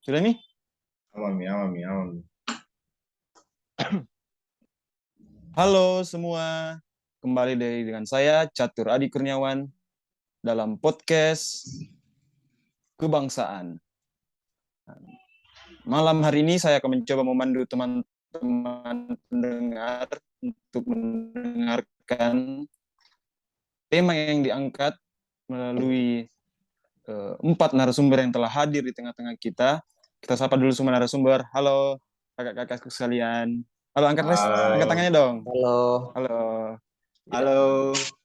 Sudah nih? Aman, aman, aman. Halo semua, kembali dengan saya Catur Adi Kurniawan dalam podcast Kebangsaan. Malam hari ini saya akan mencoba memandu teman-teman pendengar untuk mendengarkan tema yang diangkat melalui empat narasumber yang telah hadir di tengah-tengah kita. Kita sapa dulu semua narasumber. Halo kakak-kakak sekalian. Halo, angkat Halo. tangannya dong. Halo. Halo. Halo.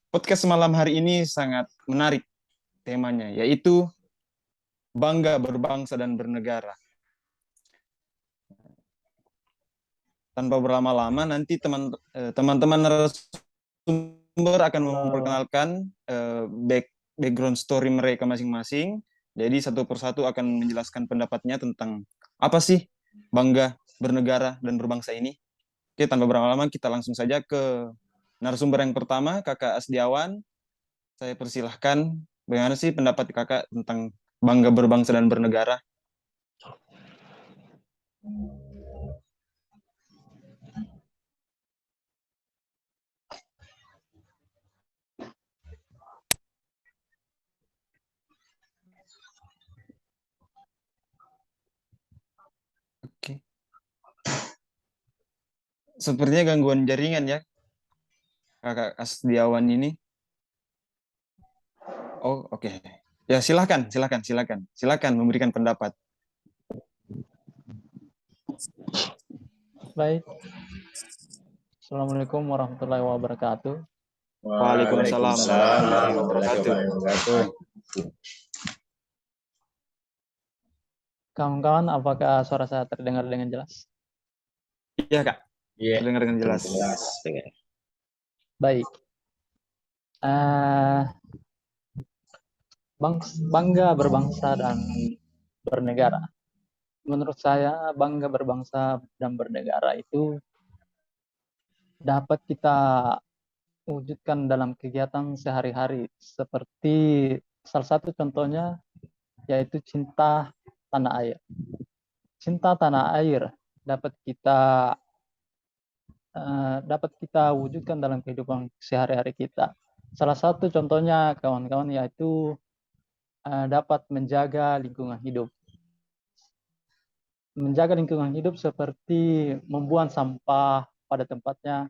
Podcast malam hari ini sangat menarik temanya, yaitu bangga berbangsa dan bernegara. Tanpa berlama-lama, nanti teman-teman narasumber akan memperkenalkan background story mereka masing-masing. Jadi satu persatu akan menjelaskan pendapatnya tentang apa sih bangga bernegara dan berbangsa ini. Oke, tanpa berlama-lama kita langsung saja ke narasumber yang pertama, Kakak Asdiawan. Saya persilahkan, bagaimana sih pendapat kakak tentang bangga berbangsa dan bernegara? Oke. Sepertinya gangguan jaringan ya, kakak Asdiawan ini. Oh, oke. Ya, silakan memberikan pendapat. Baik. Assalamualaikum warahmatullahi wabarakatuh. Waalaikumsalam warahmatullahi wabarakatuh. Kawan-kawan, apakah suara saya terdengar dengan jelas? Iya, Kak. Iya. Terdengar dengan jelas. Baik. Bangga berbangsa dan bernegara. Menurut saya, bangga berbangsa dan bernegara itu dapat kita wujudkan dalam kegiatan sehari-hari. Seperti salah satu contohnya yaitu cinta tanah air. Cinta tanah air dapat kita wujudkan dalam kehidupan sehari-hari kita. Salah satu contohnya kawan-kawan yaitu dapat menjaga lingkungan hidup. Menjaga lingkungan hidup seperti membuang sampah pada tempatnya,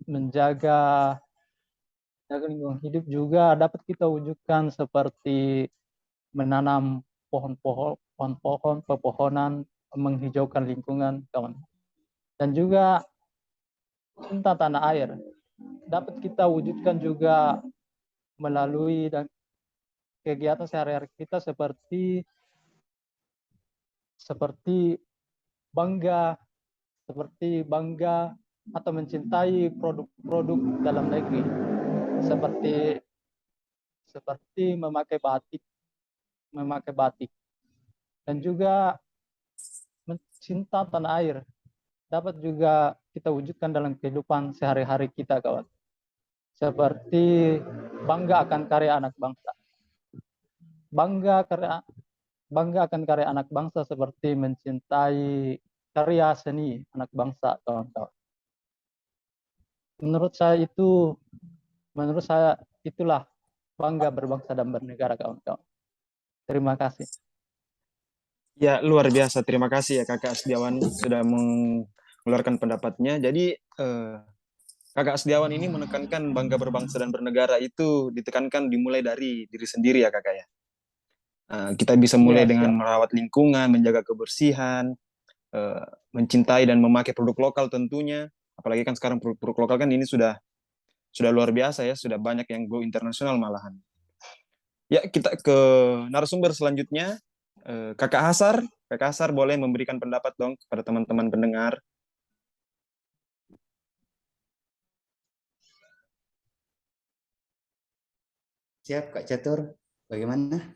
menjaga lingkungan hidup juga dapat kita wujudkan seperti menanam pohon-pohon, pepohonan, menghijaukan lingkungan, kawan. Dan juga cinta tanah air dapat kita wujudkan juga melalui kegiatan sehari-hari kita seperti bangga atau mencintai produk-produk dalam negeri seperti memakai batik dan juga mencinta tanah air dapat juga kita wujudkan dalam kehidupan sehari-hari kita, kawan. Seperti bangga akan karya anak bangsa. Bangga akan karya anak bangsa seperti mencintai karya seni anak bangsa, kawan-kawan. Menurut saya itulah bangga berbangsa dan bernegara, kawan-kawan. Terima kasih. Ya, luar biasa. Terima kasih ya Kakak Asdiawan sudah mengeluarkan pendapatnya. Jadi Kakak Asdiawan ini menekankan bangga berbangsa dan bernegara itu ditekankan dimulai dari diri sendiri ya Kakak ya. Kita bisa mulai dengan merawat lingkungan, menjaga kebersihan, mencintai dan memakai produk lokal tentunya. Apalagi kan sekarang produk lokal kan ini sudah luar biasa ya, sudah banyak yang go internasional malahan. Ya, kita ke narasumber selanjutnya. Kakak Hasar boleh memberikan pendapat dong kepada teman-teman pendengar. Siap, Kak Catur. Bagaimana?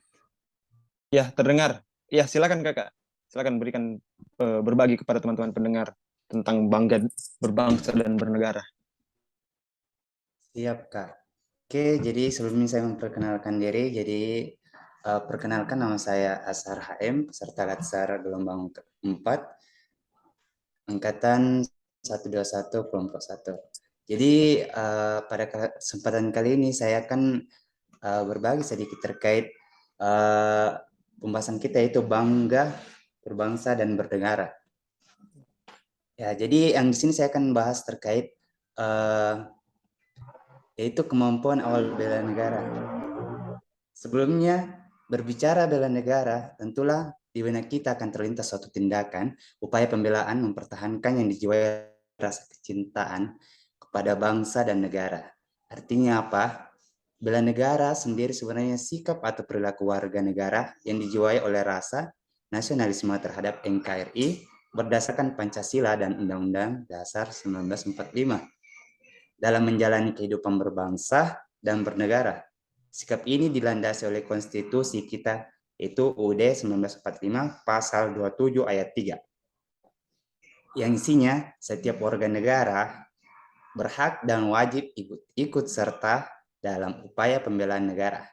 Ya, terdengar. Ya, silakan Kakak. Silakan berikan berbagi kepada teman-teman pendengar tentang bangga berbangsa dan bernegara. Siap, Kak. Oke, jadi sebelumnya saya memperkenalkan diri. Jadi Perkenalkan, nama saya Ashar HM, peserta Latsar gelombang keempat, angkatan 121 kelompok 1. Jadi pada kesempatan kali ini saya akan berbagi sedikit terkait pembahasan kita, yaitu bangga berbangsa dan bernegara. Ya, jadi yang di sini saya akan bahas terkait yaitu kemampuan awal bela negara. Sebelumnya berbicara bela negara, tentulah di benak kita akan terlintas suatu tindakan, upaya pembelaan mempertahankan yang dijiwai rasa kecintaan kepada bangsa dan negara. Artinya apa? Bela negara sendiri sebenarnya sikap atau perilaku warga negara yang dijiwai oleh rasa nasionalisme terhadap NKRI berdasarkan Pancasila dan Undang-Undang Dasar 1945 dalam menjalani kehidupan berbangsa dan bernegara. Sikap ini dilandasi oleh konstitusi kita, yaitu UUD 1945 pasal 27 ayat 3. Yang isinya setiap warga negara berhak dan wajib ikut serta dalam upaya pembelaan negara.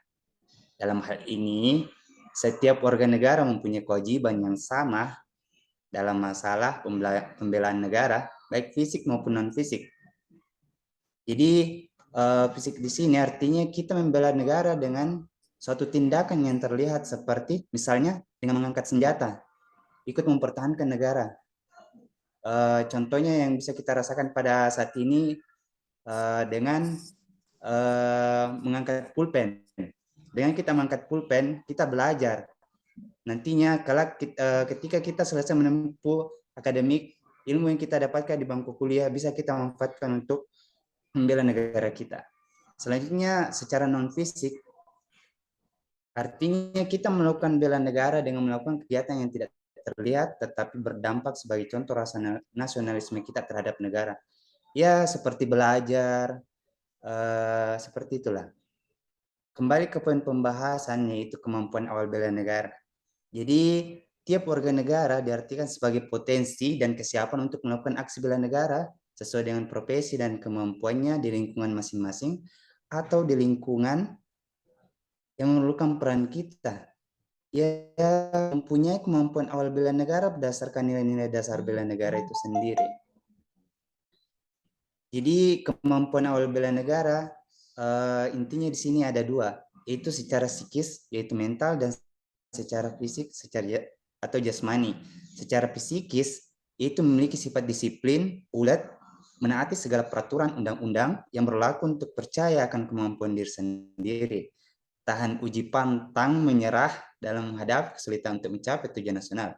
Dalam hal ini, setiap warga negara mempunyai kewajiban yang sama dalam masalah pembelaan negara, baik fisik maupun non-fisik. Jadi fisik di sini artinya kita membela negara dengan suatu tindakan yang terlihat seperti misalnya dengan mengangkat senjata, ikut mempertahankan negara. Contohnya yang bisa kita rasakan pada saat ini dengan mengangkat pulpen. Dengan kita mengangkat pulpen, kita belajar. Nantinya ketika kita selesai menempuh akademik, ilmu yang kita dapatkan di bangku kuliah bisa kita manfaatkan untuk membela negara kita. Selanjutnya secara non fisik, artinya kita melakukan bela negara dengan melakukan kegiatan yang tidak terlihat tetapi berdampak sebagai contoh rasa nasionalisme kita terhadap negara. Ya seperti belajar, seperti itulah. Kembali ke poin pembahasan, yaitu kemampuan awal bela negara. Jadi tiap warga negara diartikan sebagai potensi dan kesiapan untuk melakukan aksi bela negara sesuai dengan profesi dan kemampuannya di lingkungan masing-masing atau di lingkungan yang memerlukan peran kita. Ya, mempunyai kemampuan awal bela negara berdasarkan nilai-nilai dasar bela negara itu sendiri. Jadi kemampuan awal bela negara intinya di sini ada dua, yaitu secara psikis, yaitu mental, dan secara fisik, atau jasmani. Secara psikis itu memiliki sifat disiplin, ulet, menaati segala peraturan undang-undang yang berlaku untuk percaya akan kemampuan diri sendiri, tahan uji pantang menyerah dalam menghadapi kesulitan untuk mencapai tujuan nasional.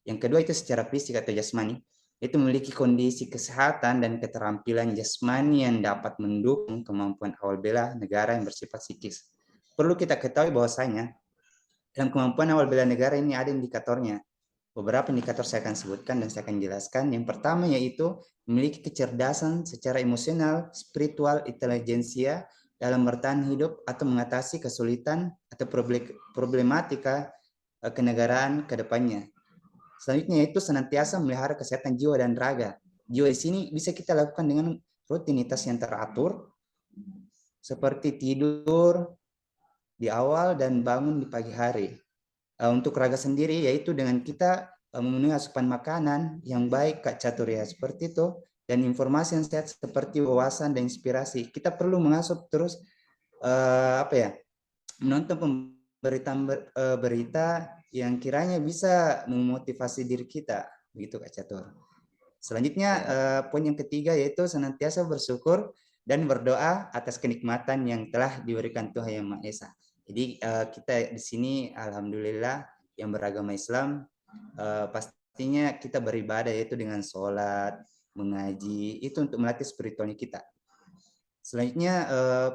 Yang kedua itu secara fisik atau jasmani, itu memiliki kondisi kesehatan dan keterampilan jasmani yang dapat mendukung kemampuan awal bela negara yang bersifat psikis. Perlu kita ketahui bahwasanya dalam kemampuan awal bela negara ini ada indikatornya. Beberapa indikator saya akan sebutkan dan saya akan jelaskan. Yang pertama yaitu memiliki kecerdasan secara emosional, spiritual, intelijensia dalam bertahan hidup atau mengatasi kesulitan atau problematika kenegaraan ke depannya. Selanjutnya yaitu senantiasa memelihara kesehatan jiwa dan raga. Jiwa di sini bisa kita lakukan dengan rutinitas yang teratur, seperti tidur di awal dan bangun di pagi hari. Untuk raga sendiri yaitu dengan kita memenuhi asupan makanan yang baik, Kak Catur, ya, seperti itu, dan informasi yang sehat seperti wawasan dan inspirasi. Kita perlu mengasup terus menonton berita yang kiranya bisa memotivasi diri kita, begitu Kak Catur. Selanjutnya poin yang ketiga yaitu senantiasa bersyukur dan berdoa atas kenikmatan yang telah diberikan Tuhan Yang Maha Esa. Jadi kita di sini alhamdulillah yang beragama Islam pastinya kita beribadah yaitu dengan sholat, mengaji, itu untuk melatih spiritualnya kita. Selanjutnya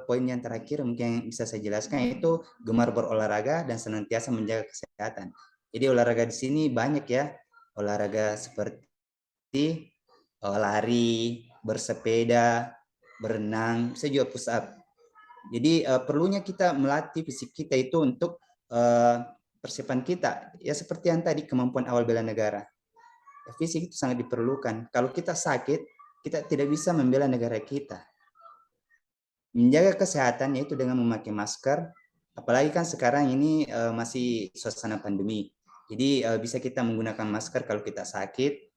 poin yang terakhir mungkin yang bisa saya jelaskan yaitu gemar berolahraga dan senantiasa menjaga kesehatan. Jadi olahraga di sini banyak ya, olahraga seperti lari, bersepeda, berenang, bisa juga push up. Jadi perlunya kita melatih fisik kita itu untuk persiapan kita. Ya seperti yang tadi kemampuan awal bela negara. Fisik itu sangat diperlukan. Kalau kita sakit, kita tidak bisa membela negara kita. Menjaga kesehatan yaitu dengan memakai masker, apalagi kan sekarang ini masih suasana pandemi. Jadi bisa kita menggunakan masker kalau kita sakit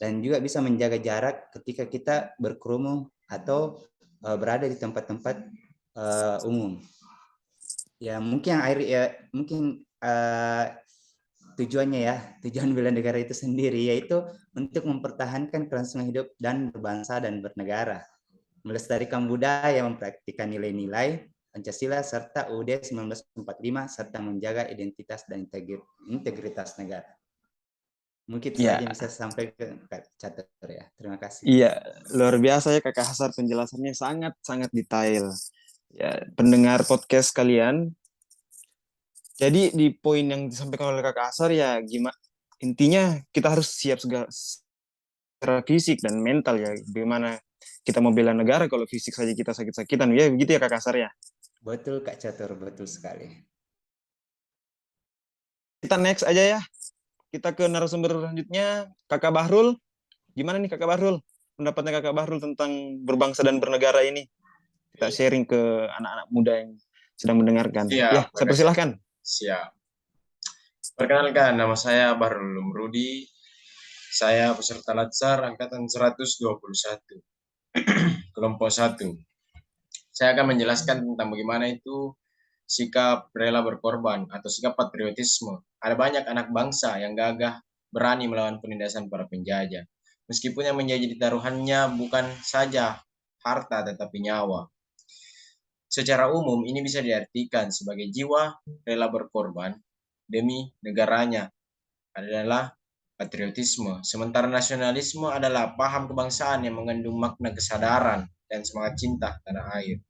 dan juga bisa menjaga jarak ketika kita berkerumun atau berada di tempat-tempat umum. Ya mungkin mungkin tujuannya ya, tujuan bela negara itu sendiri yaitu untuk mempertahankan kelangsungan hidup dan berbangsa dan bernegara, melestarikan budaya, mempraktikkan nilai-nilai Pancasila serta UUD 1945 serta menjaga identitas dan integritas negara. Mungkin itu saja Iya, yang bisa sampai ke Kak Catur ya. Terima kasih. iya, luar biasa ya Kakak Hasar, penjelasannya sangat-sangat detail. Ya, pendengar podcast kalian. Jadi di poin yang disampaikan oleh Kakak Hasar ya gimana, intinya kita harus siap secara fisik dan mental ya. Bagaimana kita mau bela negara kalau fisik saja kita sakit-sakitan ya, begitu ya Kakak Hasar ya. Betul Kak Catur, betul sekali. Kita next aja ya. Kita ke narasumber selanjutnya, Kakak Bahrul. Gimana nih Kakak Bahrul? Pendapatnya Kakak Bahrul tentang berbangsa dan bernegara ini? Kita sharing ke anak-anak muda yang sedang mendengarkan. Ya, Siap, saya makasih. persilahkan. Siap. Perkenalkan, nama saya Bahrul Lumrudi. Saya peserta Latsar angkatan 121, kelompok 1. Saya akan menjelaskan tentang bagaimana itu sikap rela berkorban atau sikap patriotisme. Ada banyak anak bangsa yang gagah berani melawan penindasan para penjajah. Meskipun yang menjadi taruhannya bukan saja harta tetapi nyawa. Secara umum ini bisa diartikan sebagai jiwa rela berkorban demi negaranya adalah patriotisme. Sementara nasionalisme adalah paham kebangsaan yang mengandung makna kesadaran dan semangat cinta tanah air.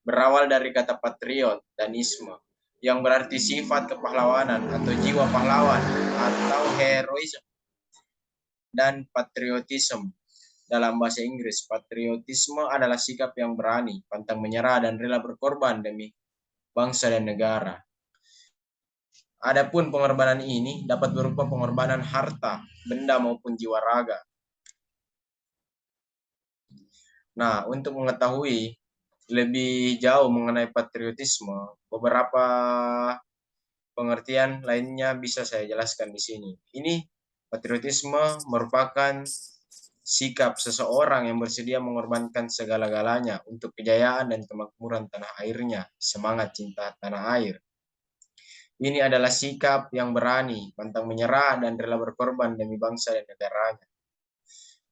Berawal dari kata patriot dan isme yang berarti sifat kepahlawanan atau jiwa pahlawan atau heroisme, dan patriotisme dalam bahasa Inggris. Patriotisme adalah sikap yang berani, pantang menyerah, dan rela berkorban demi bangsa dan negara. Adapun pengorbanan ini dapat berupa pengorbanan harta, benda maupun jiwa raga. Nah, untuk mengetahui lebih jauh mengenai patriotisme, beberapa pengertian lainnya bisa saya jelaskan di sini. Ini patriotisme merupakan sikap seseorang yang bersedia mengorbankan segala-galanya untuk kejayaan dan kemakmuran tanah airnya, semangat cinta tanah air. Ini adalah sikap yang berani, pantang menyerah, dan rela berkorban demi bangsa dan negaranya.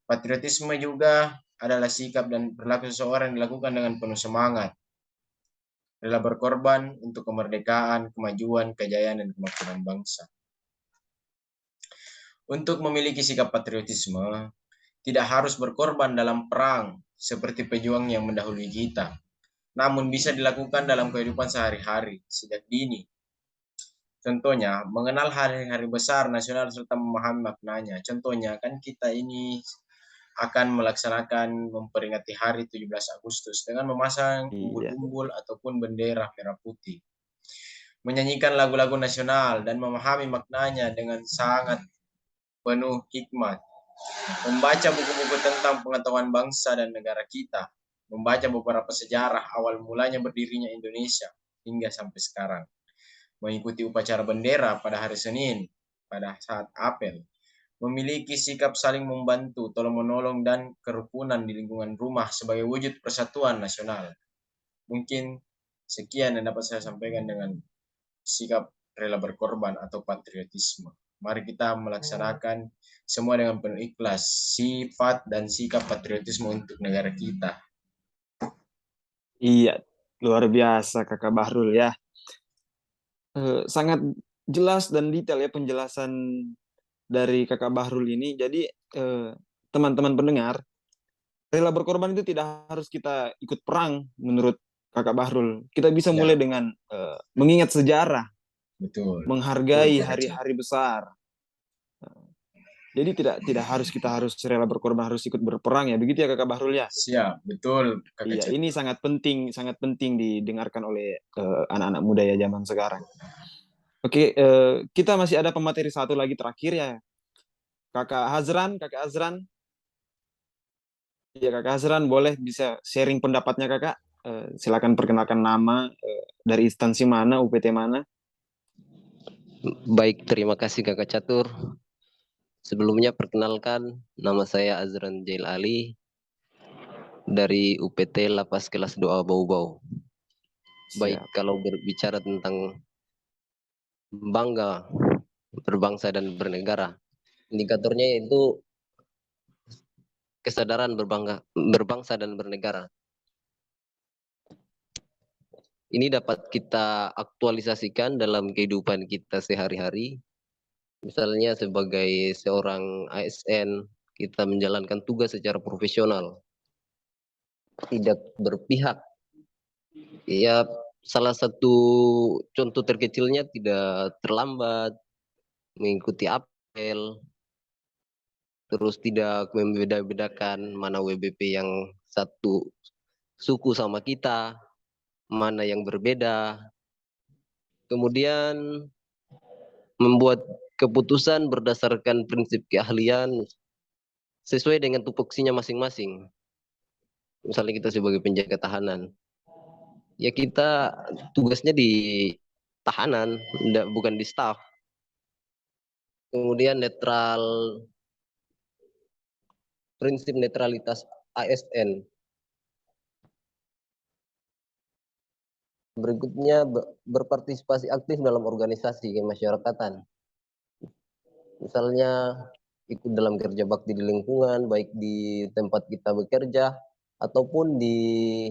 Patriotisme juga adalah sikap dan perilaku seseorang yang dilakukan dengan penuh semangat, rela berkorban untuk kemerdekaan, kemajuan, kejayaan, dan kemakmuran bangsa. Untuk memiliki sikap patriotisme, tidak harus berkorban dalam perang seperti pejuang yang mendahului kita, namun bisa dilakukan dalam kehidupan sehari-hari sejak dini. Contohnya, mengenal hari-hari besar nasional serta memahami maknanya. Contohnya, kan kita ini akan melaksanakan memperingati hari 17 Agustus dengan memasang Iya. umbul-umbul ataupun bendera merah putih. Menyanyikan lagu-lagu nasional dan memahami maknanya dengan sangat penuh hikmat. Membaca buku-buku tentang pengetahuan bangsa dan negara kita. Membaca beberapa sejarah awal mulanya berdirinya Indonesia hingga sampai sekarang. Mengikuti upacara bendera pada hari Senin pada saat apel. Memiliki sikap saling membantu, tolong-menolong, dan kerukunan di lingkungan rumah sebagai wujud persatuan nasional. Mungkin sekian yang dapat saya sampaikan dengan sikap rela berkorban atau patriotisme. Mari kita melaksanakan semua dengan penuh ikhlas, sifat dan sikap patriotisme untuk negara kita. Iya, luar biasa Kakak Bahrul ya. Sangat jelas dan detail ya penjelasan dari Kakak Bahrul ini. Jadi teman-teman pendengar, rela berkorban itu tidak harus kita ikut perang menurut Kakak Bahrul. Kita bisa Ya. mulai dengan mengingat sejarah, Betul. menghargai Betul, hari-hari besar. Jadi tidak harus kita harus rela berkorban, harus ikut berperang ya. Begitu ya Kakak Bahrul ya. Siap, betul Kakak Iya, Cak. ini sangat penting didengarkan oleh anak-anak muda ya zaman sekarang. Oke, kita masih ada pemateri satu lagi terakhir ya. Kakak Azran. Ya, Kakak Azran boleh bisa sharing pendapatnya Kakak. Silakan perkenalkan nama, dari instansi mana, UPT mana? Baik, terima kasih Kakak Catur. Sebelumnya perkenalkan, nama saya Azran Jail Ali dari UPT Lapas Kelas 2 Bau-Bau. Baik, Siap. kalau berbicara tentang bangga berbangsa dan bernegara, indikatornya yaitu kesadaran berbangsa dan bernegara. Ini dapat kita aktualisasikan dalam kehidupan kita sehari-hari. Misalnya sebagai seorang ASN, kita menjalankan tugas secara profesional, tidak berpihak. Ya, salah satu contoh terkecilnya tidak terlambat, mengikuti apel, terus tidak membeda-bedakan mana WBP yang satu suku sama kita, mana yang berbeda. Kemudian membuat keputusan berdasarkan prinsip keahlian sesuai dengan tupoksinya masing-masing. Misalnya kita sebagai penjaga tahanan, ya kita tugasnya di tahanan, bukan di staf. Kemudian prinsip netralitas ASN. Berikutnya berpartisipasi aktif dalam organisasi kemasyarakatan. Misalnya ikut dalam kerja bakti di lingkungan, baik di tempat kita bekerja ataupun di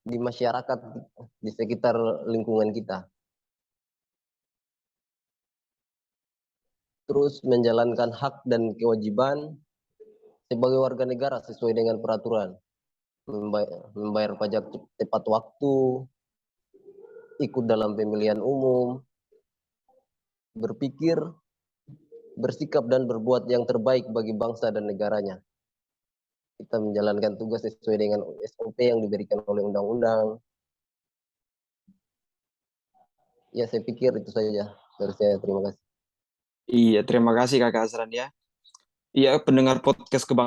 masyarakat di sekitar lingkungan kita. Terus menjalankan hak dan kewajiban sebagai warga negara sesuai dengan peraturan. Membayar pajak tepat waktu, ikut dalam pemilihan umum, berpikir, bersikap dan berbuat yang terbaik bagi bangsa dan negaranya. Kita menjalankan tugas sesuai dengan SOP yang diberikan oleh undang-undang. Ya, saya pikir itu saja dari saya. Terima kasih. Iya, terima kasih Kakak Azran ya. Iya, pendengar podcast Kebanggaan